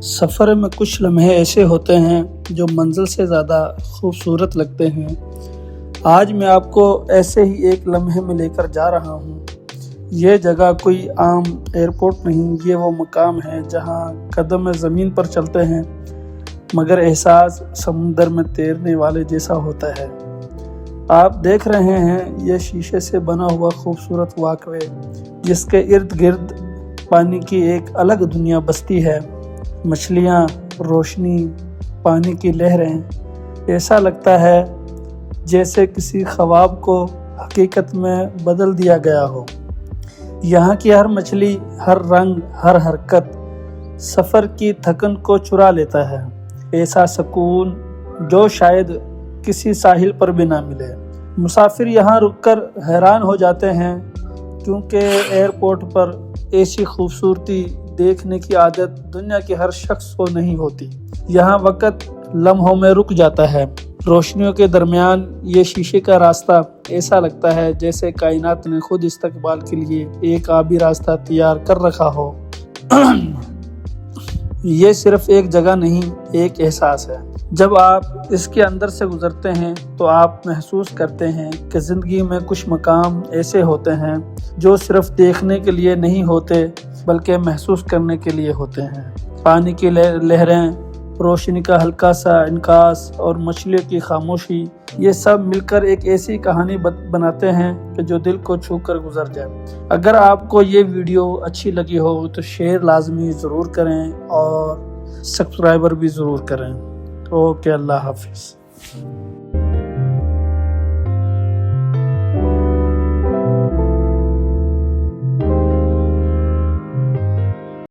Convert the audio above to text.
سفر میں کچھ لمحے ایسے ہوتے ہیں جو منزل سے زیادہ خوبصورت لگتے ہیں۔ آج میں آپ کو ایسے ہی ایک لمحے میں لے کر جا رہا ہوں۔ یہ جگہ کوئی عام ایئرپورٹ نہیں، یہ وہ مقام ہے جہاں قدم زمین پر چلتے ہیں مگر احساس سمندر میں تیرنے والے جیسا ہوتا ہے۔ آپ دیکھ رہے ہیں یہ شیشے سے بنا ہوا خوبصورت واک وے، جس کے ارد گرد پانی کی ایک الگ دنیا بستی ہے۔ مچھلیاں، روشنی، پانی کی لہریں، ایسا لگتا ہے جیسے کسی خواب کو حقیقت میں بدل دیا گیا ہو۔ یہاں کی ہر مچھلی، ہر رنگ، ہر حرکت سفر کی تھکن کو چرا لیتا ہے۔ ایسا سکون جو شاید کسی ساحل پر بھی نہ ملے۔ مسافر یہاں رک کر حیران ہو جاتے ہیں کیونکہ ایئرپورٹ پر ایسی خوبصورتی دیکھنے کی عادت دنیا کے ہر شخص کو نہیں ہوتی۔ یہاں وقت لمحوں میں رک جاتا ہے۔ روشنیوں کے درمیان یہ شیشے کا راستہ ایسا لگتا ہے جیسے کائنات نے خود استقبال کے لیے ایک آبی راستہ تیار کر رکھا ہو۔ یہ صرف ایک جگہ نہیں، ایک احساس ہے۔ جب آپ اس کے اندر سے گزرتے ہیں تو آپ محسوس کرتے ہیں کہ زندگی میں کچھ مقام ایسے ہوتے ہیں جو صرف دیکھنے کے لیے نہیں ہوتے بلکہ محسوس کرنے کے لیے ہوتے ہیں۔ پانی کی لہریں، روشنی کا ہلکا سا انعکاس اور مچھلیوں کی خاموشی، یہ سب مل کر ایک ایسی کہانی بناتے ہیں کہ جو دل کو چھو کر گزر جائے۔ اگر آپ کو یہ ویڈیو اچھی لگی ہو تو شیئر لازمی ضرور کریں اور سبسکرائبر بھی ضرور کریں۔ اوکے، اللہ حافظ۔